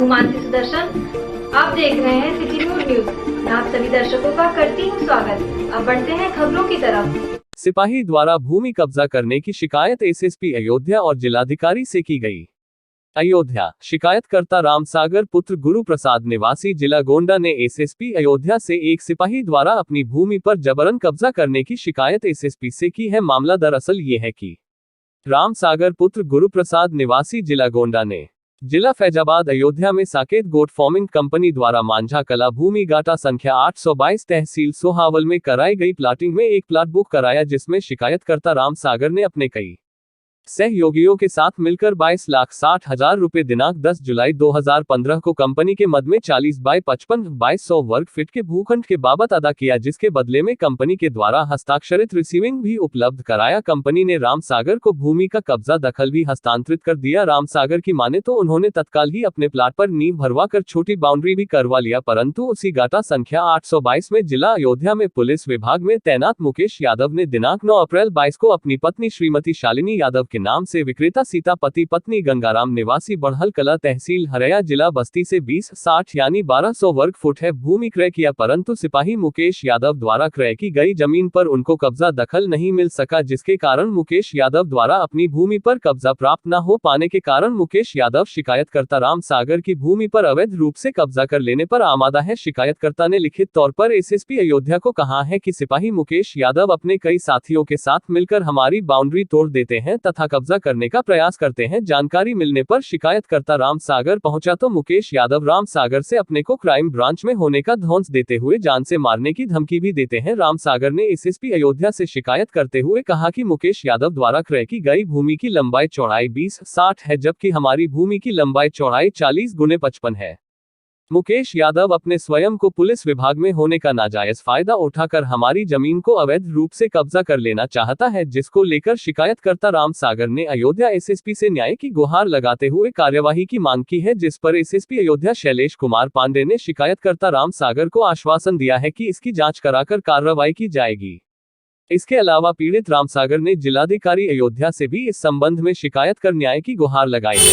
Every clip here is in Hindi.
हूँ मानसी सुदर्शन। आप देख रहे हैं सिटी न्यूज। मैं आप सभी दर्शकों का करती हूँ स्वागत। अब बढ़ते हैं खबरों की तरफ। सिपाही द्वारा भूमि कब्जा करने की शिकायत एसएसपी अयोध्या और जिलाधिकारी से की गई। अयोध्या, शिकायतकर्ता रामसागर पुत्र गुरु प्रसाद निवासी जिला गोंडा ने एसएसपी अयोध्या से एक सिपाही द्वारा अपनी भूमि पर जबरन कब्जा करने की शिकायत एसएसपी से की है। मामला दरअसल ये है कि रामसागर पुत्र गुरु प्रसाद निवासी जिला गोंडा ने जिला फैजाबाद अयोध्या में साकेत गोट फार्मिंग कंपनी द्वारा मांझा कला भूमि गाटा संख्या 822 तहसील सोहावल में कराई गई प्लाटिंग में एक प्लाट बुक कराया, जिसमें शिकायतकर्ता रामसागर ने अपने कई सहयोगियों के साथ मिलकर 22,60,000 रुपए दिनांक 10 जुलाई 2015 को कंपनी के मद में 40 बाय 55 2200 वर्ग फीट के भूखंड के बाबत अदा किया, जिसके बदले में कंपनी के द्वारा हस्ताक्षरित रिसीविंग भी उपलब्ध कराया। कंपनी ने रामसागर को भूमि का कब्जा दखल भी हस्तांतरित कर दिया। रामसागर की माने तो उन्होंने तत्काल ही अपने प्लाट पर नींव भरवा कर छोटी बाउंड्री भी करवा लिया, परंतु उसी गाटा संख्या 822 में जिला अयोध्या में पुलिस विभाग में तैनात मुकेश यादव ने दिनांक 9 अप्रैल 22 को अपनी पत्नी श्रीमती शालिनी यादव के नाम से विक्रेता सीता पति पत्नी गंगाराम निवासी बढ़ल कला तहसील हरैया जिला बस्ती से 20/60 यानी 1200 वर्ग फुट है भूमि क्रय किया, परंतु सिपाही मुकेश यादव द्वारा क्रय की गई जमीन पर उनको कब्जा दखल नहीं मिल सका, जिसके कारण मुकेश यादव द्वारा अपनी भूमि पर कब्जा प्राप्त न हो पाने के कारण मुकेश यादव शिकायतकर्ता रामसागर की भूमि पर अवैध रूप से कब्जा कर लेने पर आमादा है। शिकायतकर्ता ने लिखित तौर पर एसएसपी अयोध्या को कहा है कि सिपाही मुकेश यादव अपने कई साथियों के साथ मिलकर हमारी बाउंड्री तोड़ देते हैं तथा कब्जा करने का प्रयास करते हैं। जानकारी मिलने पर शिकायतकर्ता रामसागर पहुंचा तो मुकेश यादव रामसागर से अपने को क्राइम ब्रांच में होने का धौंस देते हुए जान से मारने की धमकी भी देते हैं। रामसागर ने एसएसपी अयोध्या से शिकायत करते हुए कहा कि मुकेश यादव द्वारा क्रय की गई भूमि की लंबाई चौड़ाई 20/60 है, जबकि हमारी भूमि की लंबाई चौड़ाई 40x55 है। मुकेश यादव अपने स्वयं को पुलिस विभाग में होने का नाजायज फायदा उठाकर हमारी जमीन को अवैध रूप से कब्जा कर लेना चाहता है, जिसको लेकर शिकायतकर्ता रामसागर ने अयोध्या एसएसपी से न्याय की गुहार लगाते हुए कार्यवाही की मांग की है, जिस पर एसएसपी अयोध्या शैलेश कुमार पांडे ने शिकायतकर्ता रामसागर को आश्वासन दिया है कि इसकी जांच कराकर कार्रवाई की जाएगी। इसके अलावा पीड़ित रामसागर ने जिलाधिकारी अयोध्या से भी इस संबंध में शिकायत कर न्याय की गुहार लगाई है।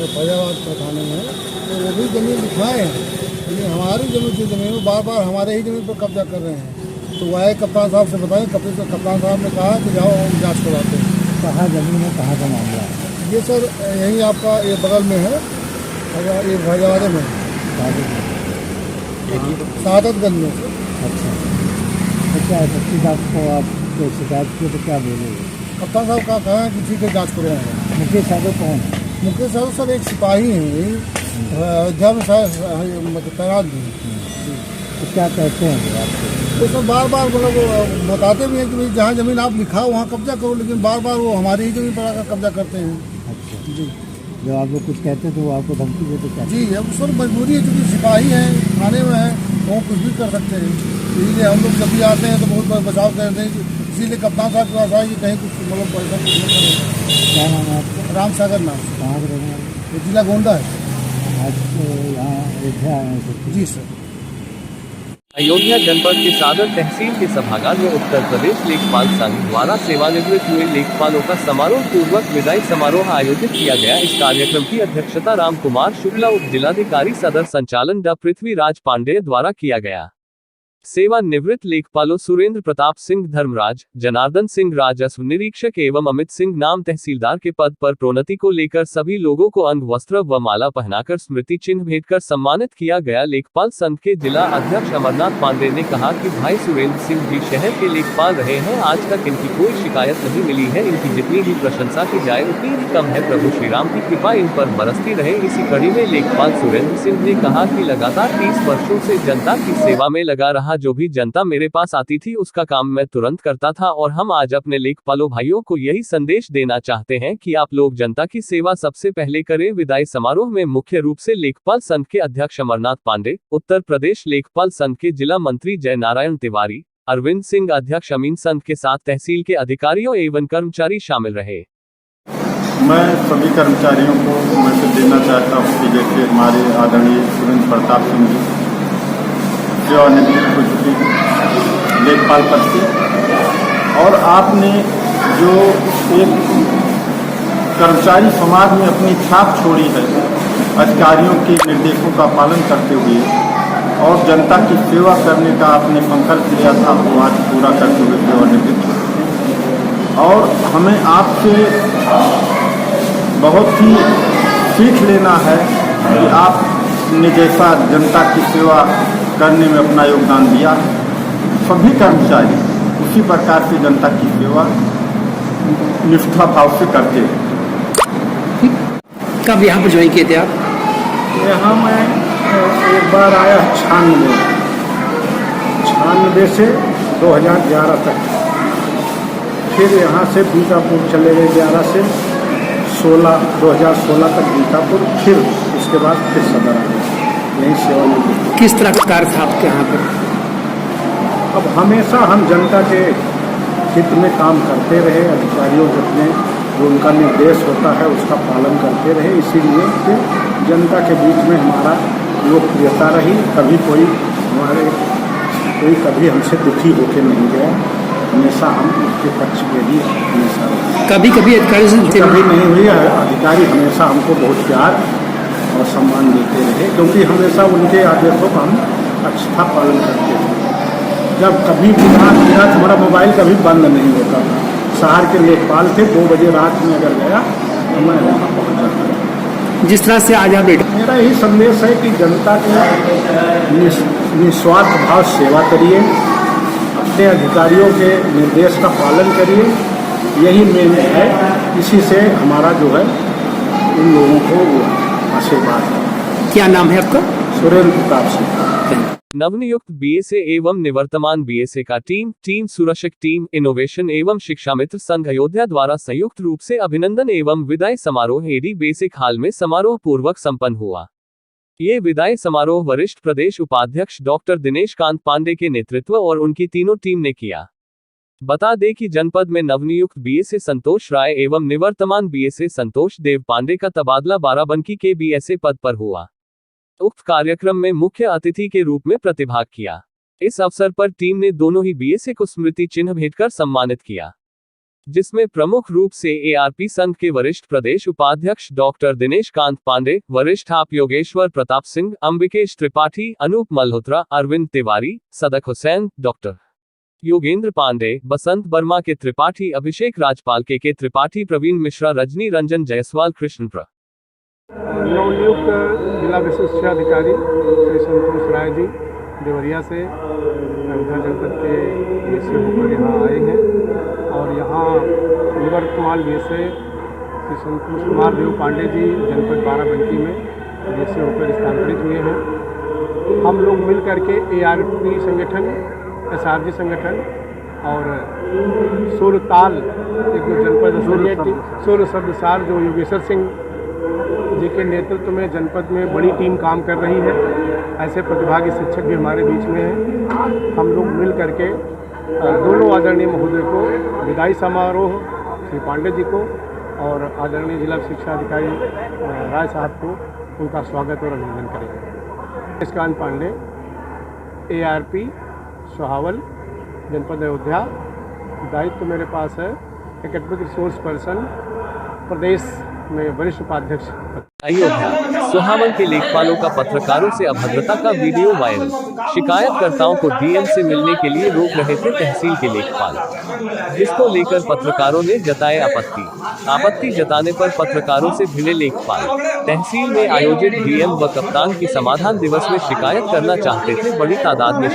फैजाबाद थाने में तो वो भी ज़मीन दिखवाए हैं, लेकिन हमारी ज़मीन में बार हमारे ही ज़मीन पर कब्जा कर रहे हैं। तो वह कप्तान साहब से बताएं। कप्तान साहब ने कहा कि जाओ हम जाँच करवाते हैं। कहाँ ज़मीन है, कहाँ का मामला है? ये सर यहीं आपका ये बगल में है, अगर ये फैजाबाद में सादतगंज में। अच्छा, तो क्या है पच्चीस आपको आप शिकायत की तो क्या बोलेंगे? कप्तान साहब का कहा है कि ठीक है जाँच करवाएंगे। मुकेश यादव कौन है? मुकेश यादव सर एक सिपाही हैं, अयोध्या में तैनात भी। तो क्या कहते हैं आपको? तो सर बार मतलब बताते भी हैं कि भाई जहाँ ज़मीन आप लिखाओ वहाँ कब्जा करो, लेकिन बार वो हमारी ही ज़मीन पर आकर कब्जा करते हैं। अच्छा जी, जब आप लोग कुछ कहते तो वो आपको धमकी देते क्या? जी, अब सर मजबूरी है, क्योंकि सिपाही हैं, थाने में हैं, तो वो कुछ भी कर सकते हैं। इसीलिए हम लोग जब भी आते हैं तो बहुत बचाव करते हैं। इसीलिए कप्तान साहब के पास आए कि कहीं कुछ मतलब पैसा कुछ नहीं करें। क्या नाम है आपका? रामसागर नाम। कहाँ के रहने वाले? ये जिला गोंडा है। आज यहाँ अयोध्या आए हैं? जी सर। अयोध्या जनपद के सादर तहसील के सभागार में उत्तर प्रदेश लेखपाल संघ द्वारा सेवानिवृत्त हुए लेखपालों का समारोह पूर्वक विदाई समारोह आयोजित किया गया। इस कार्यक्रम की अध्यक्षता राम कुमार शुक्ला उप जिलाधिकारी सदर संचालन डॉ पृथ्वीराज पांडेय द्वारा किया गया। सेवानिवृत्त लेखपालों सुरेंद्र प्रताप सिंह धर्मराज, जनार्दन सिंह राजस्व निरीक्षक एवं अमित सिंह नाम तहसीलदार के पद पर प्रोन्नति को लेकर सभी लोगों को अंग वस्त्र व माला पहनाकर स्मृति चिन्ह भेंट कर सम्मानित किया गया। लेखपाल संघ के जिला अध्यक्ष अमरनाथ पांडे ने कहा कि भाई सुरेंद्र सिंह भी शहर के लेखपाल रहे हैं, आज तक इनकी कोई शिकायत नहीं मिली है। इनकी जितनी भी प्रशंसा की जाए उतनी ही कम है। प्रभु श्री राम की कृपा इन पर बरसती रहे। इसी कड़ी में लेखपाल सुरेंद्र सिंह ने कहा कि लगातार 30 वर्षों से जनता की सेवा में लगा रहा। जो भी जनता मेरे पास आती थी उसका काम मैं तुरंत करता था, और हम आज अपने लेखपालों भाइयों को यही संदेश देना चाहते हैं कि आप लोग जनता की सेवा सबसे पहले करें। विदाई समारोह में मुख्य रूप से लेखपाल संघ के अध्यक्ष अमरनाथ पांडे, उत्तर प्रदेश लेखपाल संघ के जिला मंत्री जय नारायण तिवारी, अरविंद सिंह अध्यक्ष अमीन संघ के साथ तहसील के अधिकारियों एवं कर्मचारी शामिल रहे। मैं सभी कर्मचारियों को मैसेज देना चाहता हूँ कि जैसे हमारे आदरणीय सुरेंद्र प्रताप सिंह जी सेवानिवृत्त हो चुके हैं लेखपाल पद से, और आपने जो एक कर्मचारी समाज में अपनी छाप छोड़ी है। अधिकारियों के निर्देशों का पालन करते हुए और जनता की सेवा करने का आपने संकल्प लिया था, वो आज पूरा करते हुए सेवानिवृत्त। और हमें आपसे बहुत ही सीख लेना है कि आपने जैसा जनता की सेवा करने में अपना योगदान दिया, सभी कर्मचारी उसी प्रकार से जनता की सेवा निष्ठा भाव से करते हैं। कब यहाँ पर ज्वाइन किए थे आप? यहाँ मैं एक बार आया 96 से 2011 तक, फिर यहाँ से बीकापुर चले गए 11 से 2016 तक बीकापुर, फिर उसके बाद फिर सदर आ गए, यहीं सेवा में। किस तरह का कार्य था आपके यहाँ पर? अब हमेशा हम जनता के हित में काम करते रहे, अधिकारियों जितने जो उनका निर्देश होता है उसका पालन करते रहे, इसीलिए फिर जनता के बीच में हमारा लोकप्रियता रही। कभी कोई कभी हमसे दुखी होकर नहीं गया, हमेशा हम उसके पक्ष में ही हमेशा रहे। कभी कभी अधिकारी से कभी नहीं हुई है, अधिकारी हमेशा हमको बहुत प्यार और सम्मान देते रहे, क्योंकि हमेशा उनके आदेशों का हम अच्छा पालन करते थे। जब कभी भी रात हमारा मोबाइल कभी बंद नहीं होता था। शहर के लेखपाल थे, 2 बजे रात में अगर गया तो मैं वहाँ पहुँच जाता। जिस तरह से आज आप मेरा यही संदेश है कि जनता के निस्वार्थ भाव सेवा करिए, अपने अधिकारियों के निर्देश का पालन करिए, यही मेन है। इसी से हमारा जो है उन लोगों को आशीर्वाद है। क्या नाम है आपका? सुरेंद्र प्रताप सिंह। नवनियुक्त बीएसए एवं निवर्तमान बीएसए का टीम सुरक्षक टीम इनोवेशन एवं शिक्षा मित्र संघ अयोध्या द्वारा संयुक्त रूप से अभिनंदन एवं विदाई समारोह एडी बेसिक हाल में समारोह पूर्वक संपन्न हुआ। ये विदाई समारोह वरिष्ठ प्रदेश उपाध्यक्ष डॉक्टर दिनेश कांत पांडे के नेतृत्व और उनकी तीनों टीम ने किया। बता दें कि जनपद में नवनियुक्त बीएसए संतोष राय एवं निवर्तमान बीएसए संतोष देव पांडे का तबादला बाराबंकी के बीएसए पद पर हुआ। उक्त कार्यक्रम में मुख्य अतिथि के रूप में प्रतिभाग किया। इस अवसर पर टीम ने दोनों ही बीएसए को स्मृति चिन्ह भेंटकर सम्मानित किया, जिसमें प्रमुख रूप से एआरपी संघ के वरिष्ठ प्रदेश उपाध्यक्ष डॉक्टर दिनेश कांत पांडे, वरिष्ठ आप योगेश्वर प्रताप सिंह, अंबिकेश त्रिपाठी, अनूप मल्होत्रा, अरविंद तिवारी, सदक हुसैन, डॉक्टर योगेंद्र पांडे, बसंत वर्मा के त्रिपाठी, अभिषेक राजपाल के त्रिपाठी, प्रवीण मिश्रा, रजनी रंजन जायसवाल, कृष्णप्र। नवनियुक्त जिला विशिष्ट शिक्षा अधिकारी श्री संतोष राय जी देवरिया से अयोध्या जनपद के बीएसए होकर यहाँ आए हैं और यहाँ निवर्तमान बीएसए श्री संतोष कुमार देव पांडे जी जनपद बाराबंकी में बीएसए होकर स्थानांतरित हुए हैं। हम लोग मिल करके एआरपी संगठन, एसआरजी संगठन और सुरताल एक जनपद सुर शब्दसार जो योगेश्वर सिंह जी के नेतृत्व में जनपद में बड़ी टीम काम कर रही है, ऐसे प्रतिभागी शिक्षक भी हमारे बीच में हैं। हम लोग मिल करके दोनों आदरणीय महोदय को विदाई समारोह श्री पांडे जी को और आदरणीय जिला शिक्षा अधिकारी राय साहब को उनका स्वागत और अभिनंदन करेंगे। निष्कांत पांडे, एआरपी सोहावल, जनपद अयोध्या। दायित्व मेरे पास है एकेडमिक रिसोर्स पर्सन, प्रदेश में वरिष्ठ उपाध्यक्ष। अयोध्या सोहावल के लेखपालों का पत्रकारों से अभद्रता का वीडियो वायरल। शिकायतकर्ताओं को डीएम से मिलने के लिए रोक रहे थे तहसील के लेखपाल, जिसको लेकर पत्रकारों ने जताए आपत्ति जताने पर पत्रकारों से भिड़े लेखपाल। तहसील में आयोजित डीएम व कप्तान की समाधान दिवस में शिकायत करना चाहते थे बड़ी तादाद में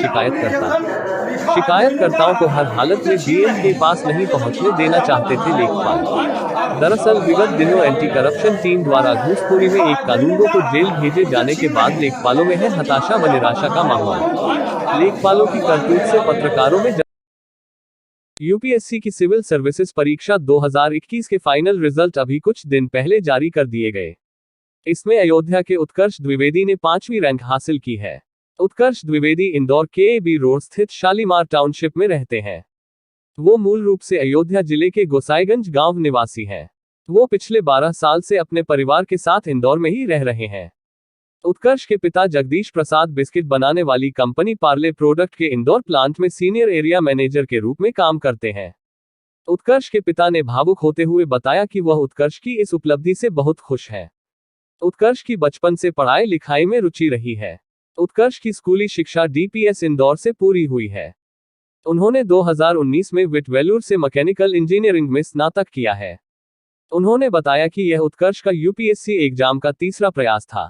शिकायतकर्ताओं को हर हालत में डीएम के पास नहीं पहुंचने देना चाहते थे लेखपाल। दरअसल विगत दिनों एंटी करप्शन टीम द्वारा घूसखोरी में एक कानूनगो को जेल भेजे जाने के बाद लेखपालों में है हताशा व निराशा का माहौल। लेखपालों की करतूत से पत्रकारों में यूपीएससी की सिविल सर्विसेज परीक्षा 2021 के फाइनल रिजल्ट अभी कुछ दिन पहले जारी कर दिए गए। इसमें अयोध्या के उत्कर्ष द्विवेदी ने 5वीं रैंक हासिल की है। उत्कर्ष द्विवेदी इंदौर के AB रोड स्थित शालीमार टाउनशिप में रहते हैं। वो मूल रूप से अयोध्या जिले के गोसाईगंज गांव निवासी हैं। वो पिछले 12 साल से अपने परिवार के साथ इंदौर में ही रह रहे हैं। उत्कर्ष के पिता जगदीश प्रसाद बिस्किट बनाने वाली कंपनी पार्ले प्रोडक्ट के इंदौर प्लांट में सीनियर एरिया मैनेजर के रूप में काम करते हैं। उत्कर्ष के पिता ने भावुक होते हुए बताया कि वह उत्कर्ष की इस उपलब्धि से बहुत खुश है। उत्कर्ष की बचपन से पढ़ाई लिखाई में रुचि रही है। उत्कर्ष की स्कूली शिक्षा डीपीएस इंदौर से पूरी हुई है। उन्होंने 2019 में विटवेलूर से मैकेनिकल इंजीनियरिंग में स्नातक किया है। उन्होंने बताया कि यह उत्कर्ष का यूपीएससी एग्जाम का तीसरा प्रयास था।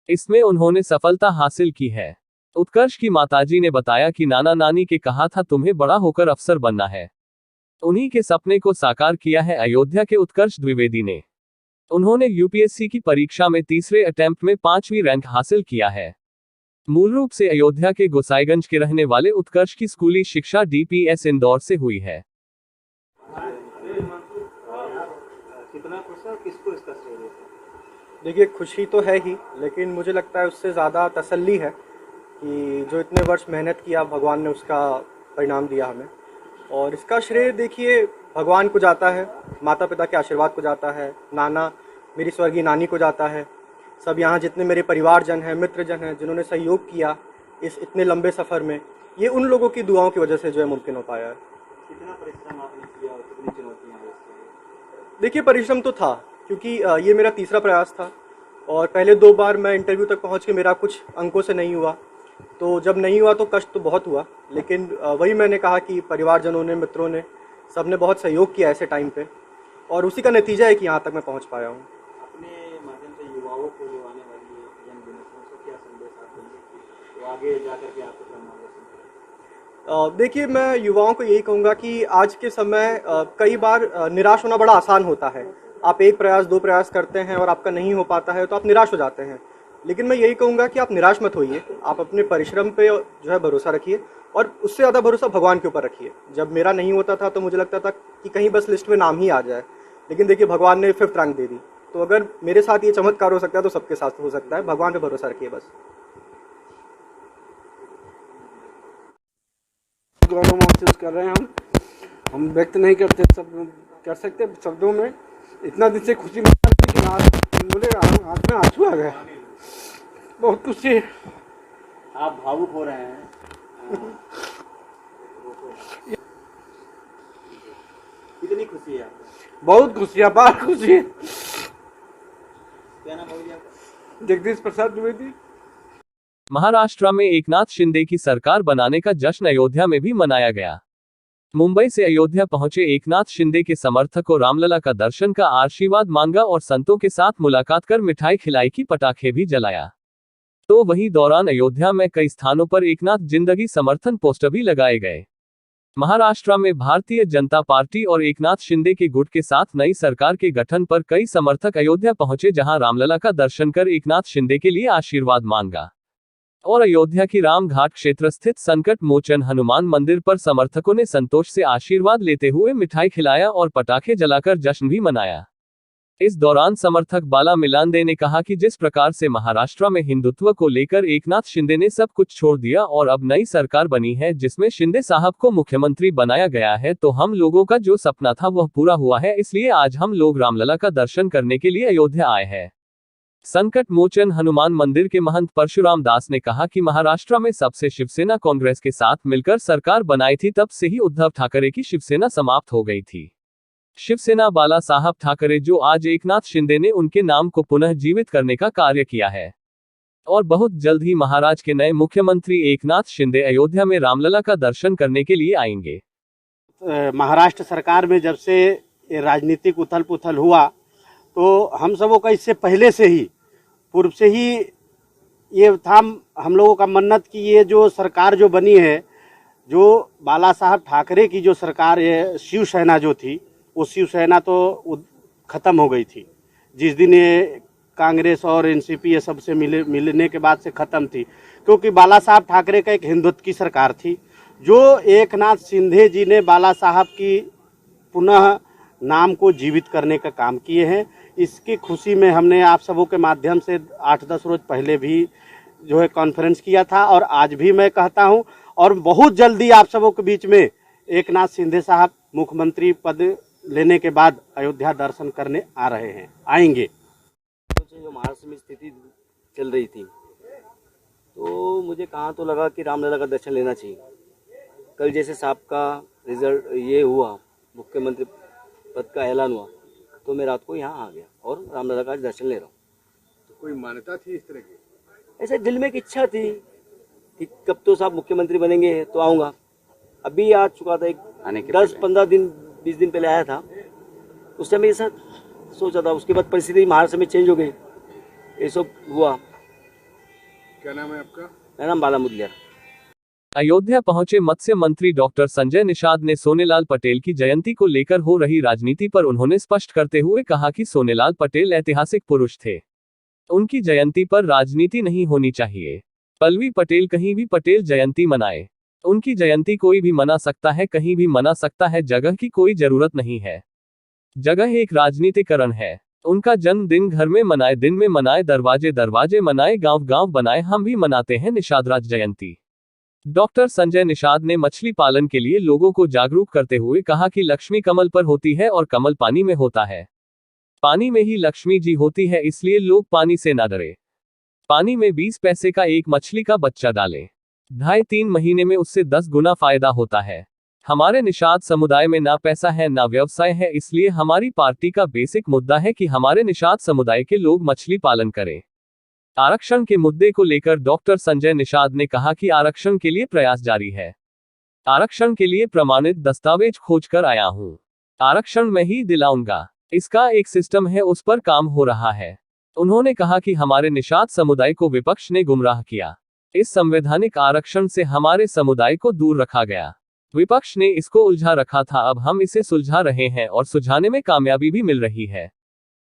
इसमें उन्होंने सफलता हासिल की है। उत्कर्ष की माताजी ने बताया कि नाना नानी के कहा था तुम्हें बड़ा होकर अफसर बनना है। उन्हीं के सपने को साकार किया है अयोध्या के उत्कर्ष द्विवेदी ने। उन्होंने यूपीएससी की परीक्षा में तीसरे अटेम्प्ट में 5वीं रैंक हासिल किया है। मूल रूप से अयोध्या के गोसाईगंज के रहने वाले उत्कर्ष की स्कूली शिक्षा डीपीएस इंदौर से हुई है। कितना खुश है, किसको इसका श्रेय देते हैं? देखिए, खुशी तो है ही, लेकिन मुझे लगता है उससे ज़्यादा तसल्ली है कि जो इतने वर्ष मेहनत किया भगवान ने उसका परिणाम दिया हमें। और इसका श्रेय देखिए भगवान को जाता है, माता पिता के आशीर्वाद को जाता है, नाना मेरी स्वर्गीय नानी को जाता है, सब यहाँ जितने मेरे परिवारजन हैं, मित्रजन हैं, जिन्होंने सहयोग किया इस इतने लंबे सफ़र में, ये उन लोगों की दुआओं की वजह से जो है मुमकिन हो पाया है। कितना परिश्रम आपने किया और कितनी चुनौतियाँ हैं? देखिए, परिश्रम तो था, क्योंकि ये मेरा तीसरा प्रयास था और पहले 2 बार मैं इंटरव्यू तक पहुँच के मेरा कुछ अंकों से नहीं हुआ। तो जब नहीं हुआ तो कष्ट तो बहुत हुआ, लेकिन वही मैंने कहा कि परिवारजनों ने, मित्रों ने, सब ने बहुत सहयोग किया ऐसे टाइम पे, और उसी का नतीजा है कि यहाँ तक मैं पहुँच पाया हूँ। अपने माध्यम से युवाओं को, जो आने वाली यंग जनरेशन को क्या संदेश आप देंगे तो आगे जाकर के आपको मार्गदर्शन? देखिए, मैं युवाओं को यही कहूँगा कि आज के समय कई बार निराश होना बड़ा आसान होता है। आप 1 प्रयास 2 प्रयास करते हैं और आपका नहीं हो पाता है तो आप निराश हो जाते हैं, लेकिन मैं यही कहूँगा कि आप निराश मत होइए, आप अपने परिश्रम पे जो है भरोसा रखिए और उससे ज़्यादा भरोसा भगवान के ऊपर रखिए। जब मेरा नहीं होता था तो मुझे लगता था कि कहीं बस लिस्ट में नाम ही आ जाए, लेकिन देखिए भगवान ने 5th रैंक दे दी, तो अगर मेरे साथ ये चमत्कार हो सकता है तो सबके साथ हो सकता है। भगवान पे भरोसा रखिए बस। गौरव महसूस कर रहे हैं हम व्यक्त नहीं करते, सब कर सकते शब्दों में। इतना दिन से खुशी मिल रही कि आज बोले आँख में आंसू आ गया, बहुत खुशी। आप भावुक हो रहे हैं। कितनी खुशी है आपको? बहुत खुशी, अपार खुशी। क्या नाम है आपका? जगदीश प्रसाद द्विवेदी। महाराष्ट्र में एकनाथ शिंदे की सरकार बनाने का जश्न अयोध्या में भी मनाया गया। मुंबई से अयोध्या पहुंचे एकनाथ शिंदे के समर्थकों रामलला का दर्शन का आशीर्वाद मांगा और संतों के साथ मुलाकात कर मिठाई खिलाई की, पटाखे भी जलाया। तो वहीं दौरान अयोध्या में कई स्थानों पर एकनाथ जिंदगी समर्थन पोस्टर भी लगाए गए। महाराष्ट्र में भारतीय जनता पार्टी और एकनाथ शिंदे के गुट के साथ नई सरकार के गठन पर कई समर्थक अयोध्या पहुंचे, जहां रामलला का दर्शन कर एकनाथ शिंदे के लिए आशीर्वाद मांगा और अयोध्या की राम घाट क्षेत्र स्थित संकट मोचन हनुमान मंदिर पर समर्थकों ने संतोष से आशीर्वाद लेते हुए मिठाई खिलाया और पटाखे जलाकर जश्न भी मनाया। इस दौरान समर्थक बाला मिलांदे ने कहा कि जिस प्रकार से महाराष्ट्र में हिंदुत्व को लेकर एकनाथ शिंदे ने सब कुछ छोड़ दिया और अब नई सरकार बनी है जिसमें शिंदे साहब को मुख्यमंत्री बनाया गया है, तो हम लोगों का जो सपना था वह पूरा हुआ है, इसलिए आज हम लोग रामलला का दर्शन करने के लिए अयोध्या आए हैं। संकट मोचन हनुमान मंदिर के महंत परशुराम दास ने कहा कि महाराष्ट्र में सबसे शिवसेना कांग्रेस के साथ मिलकर सरकार बनाई थी, तब से ही उद्धव ठाकरे की शिवसेना समाप्त हो गई थी। शिवसेना बाला साहब ठाकरे, जो आज एकनाथ शिंदे ने उनके नाम को पुनः जीवित करने का कार्य किया है और बहुत जल्द ही महाराष्ट्र के नए मुख्यमंत्री एकनाथ शिंदे अयोध्या में रामलला का दर्शन करने के लिए आएंगे। महाराष्ट्र सरकार में जब से राजनीतिक उथल पुथल हुआ तो हम सबों का इससे पहले से ही, पूर्व से ही ये था हम लोगों का मन्नत कि ये जो सरकार जो बनी है, जो बाला साहब ठाकरे की जो सरकार है, शिवसेना जो थी, वो शिवसेना तो ख़त्म हो गई थी। जिस दिन ये कांग्रेस और एनसीपी ये सबसे मिलने के बाद से ख़त्म थी, क्योंकि बाला साहब ठाकरे का एक हिंदुत्व की सरकार थी। जो एकनाथ शिंदे जी ने बाला साहब की पुनः नाम को जीवित करने का काम किए हैं, इसकी खुशी में हमने आप सबों के माध्यम से 8-10 रोज पहले भी जो है कॉन्फ्रेंस किया था और आज भी मैं कहता हूं, और बहुत जल्दी आप सबों के बीच में एकनाथ शिंदे साहब मुख्यमंत्री पद लेने के बाद अयोध्या दर्शन करने आ रहे हैं, आएंगे। जो महाराष्ट्र में स्थिति चल रही थी तो मुझे कहाँ तो लगा कि रामलला का दर्शन लेना चाहिए। कल जैसे साहब का रिजल्ट ये हुआ मुख्यमंत्री पद का ऐलान हुआ तो मैं रात को यहाँ आ गया और रामलला का दर्शन ले रहा हूँ। तो कोई मान्यता थी इस तरह की? ऐसे दिल में एक इच्छा थी कि कब तो साहब मुख्यमंत्री बनेंगे तो आऊँगा। अभी आ चुका था, एक 10-15 दिन 20 दिन पहले आया था। उस समय ऐसा सोचा था, उसके बाद परिस्थिति महाराष्ट्र में चेंज हो गई, ये सब हुआ। क्या नाम है आपका? मेरा नाम बाला मुदलियार। अयोध्या पहुंचे मत्स्य मंत्री डॉक्टर संजय निषाद ने सोनेलाल पटेल की जयंती को लेकर हो रही राजनीति पर उन्होंने स्पष्ट करते हुए कहा कि सोनेलाल पटेल ऐतिहासिक पुरुष थे, उनकी जयंती पर राजनीति नहीं होनी चाहिए। पल्लवी पटेल कहीं भी पटेल जयंती मनाए, उनकी जयंती कोई भी मना सकता है, कहीं भी मना सकता है, जगह की कोई जरूरत नहीं है। जगह एक राजनीतिकरण है। उनका जन्मदिन घर में मनाए, दिन में मनाए, दरवाजे दरवाजे मनाए, गांव गांव बनाए, हम भी मनाते हैं निषादराज जयंती। डॉक्टर संजय निषाद ने मछली पालन के लिए लोगों को जागरूक करते हुए कहा कि लक्ष्मी कमल पर होती है और कमल पानी में होता है। पानी में ही लक्ष्मी जी होती है, इसलिए लोग पानी से ना डरे। पानी में 20 पैसे का एक मछली का बच्चा डालें, 2.5-3 महीने में उससे 10 गुना फायदा होता है। हमारे निषाद समुदाय में ना पैसा है ना व्यवसाय है, इसलिए हमारी पार्टी का बेसिक मुद्दा है कि हमारे निषाद समुदाय के लोग मछली पालन करें। आरक्षण के मुद्दे को लेकर डॉक्टर संजय निषाद ने कहा कि आरक्षण के लिए प्रयास जारी है। आरक्षण के लिए प्रमाणित दस्तावेज खोज कर आया हूं, आरक्षण मैं ही दिलाऊंगा। इसका एक सिस्टम है, उस पर काम हो रहा है। उन्होंने कहा कि हमारे निषाद समुदाय को विपक्ष ने गुमराह किया, इस संवैधानिक आरक्षण से हमारे समुदाय को दूर रखा गया। विपक्ष ने इसको उलझा रखा था, अब हम इसे सुलझा रहे हैं और सुलझाने में कामयाबी भी मिल रही है।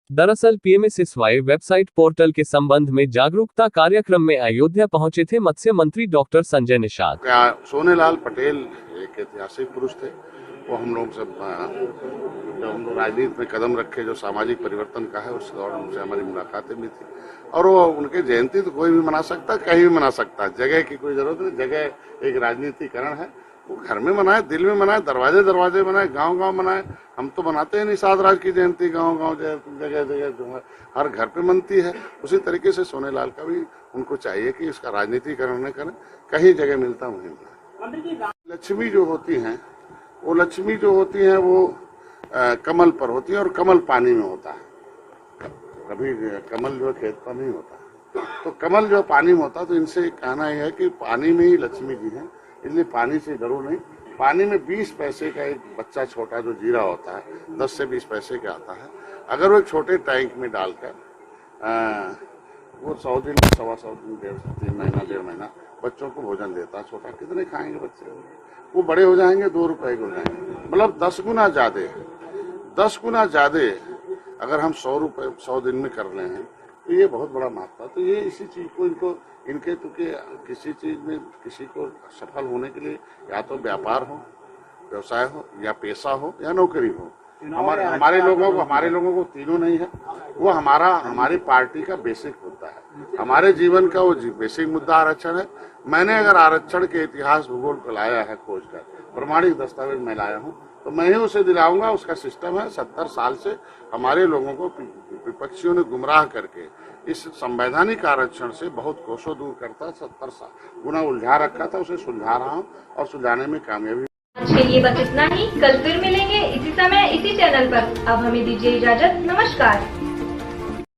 दरअसल PMSSY वेबसाइट पोर्टल के संबंध में जागरूकता कार्यक्रम में अयोध्या पहुंचे थे मत्स्य मंत्री डॉक्टर संजय निषाद। सोनेलाल पटेल एक ऐतिहासिक पुरुष थे। वो हम लोग सब जब हम लोग राजनीति में कदम रखे, जो सामाजिक परिवर्तन का है, उस दौरान उनसे हमारी मुलाकातें भी थी। और वो उनके जयंती तो कोई भी मना सकता है, कहीं भी मना सकता है, जगह की कोई जरूरत नहीं। जगह एक राजनीतिकरण है, वो घर में मनाए, दिल में मनाए, दरवाजे दरवाजे मनाए, गांव गांव मनाए। हम तो बनाते हैं निषाद राज की जयंती गांव गांव, जगह जगह जो है हर घर पे मनती है। उसी तरीके से सोनेलाल का भी उनको चाहिए कि इसका राजनीतिकरण न करें, कहीं जगह मिलता वहीं मिले। लक्ष्मी जो होती हैं, वो लक्ष्मी जो होती हैं वो कमल पर होती है और कमल पानी में होता है। कभी कमल जो खेत पर नहीं होता, तो कमल जो पानी में होता है। तो इनसे कहना यह है कि पानी में ही लक्ष्मी जी हैं, इसलिए पानी से डरो नहीं। पानी में 20 पैसे का एक बच्चा छोटा जो जीरा होता है, 10 से 20 पैसे का आता है। अगर वो एक छोटे टैंक में डालकर वो 100 दिन, 125 दिन, 3 महीना, 1.5 महीना बच्चों को भोजन देता है छोटा, कितने खाएंगे बच्चे? वो बड़े हो जाएंगे 2 रुपए के हो जाएंगे, मतलब 10 गुना ज्यादा। 10 गुना ज्यादा अगर हम 100 दिन में कर रहे हैं तो ये बहुत बड़ा मात्रा। तो ये इसी चीज को इनके किसी चीज में किसी को सफल होने के लिए या तो व्यापार हो, व्यवसाय हो, या पेशा हो, या नौकरी हो। हमारे लोगों को तीनों नहीं है। वो हमारी पार्टी का बेसिक मुद्दा है, हमारे जीवन का वो बेसिक मुद्दा आरक्षण है। मैंने अगर आरक्षण के इतिहास भूगोल को लाया है खोज कर, प्रमाणिक दस्तावेज मैं लाया हूँ, तो मैं ही उसे दिलाऊंगा। उसका सिस्टम है, 70 साल से हमारे लोगों को विपक्षियों ने गुमराह करके इस संवैधानिक आरक्षण से बहुत कोसों दूर करता, 70 साल गुना उलझा रखा था, उसे सुलझा रहा हूँ और सुलझाने में कामयाबी। आज के लिए बस इतना ही, कल फिर मिलेंगे इसी समय इसी चैनल पर। अब हमें दीजिए इजाजत, नमस्कार।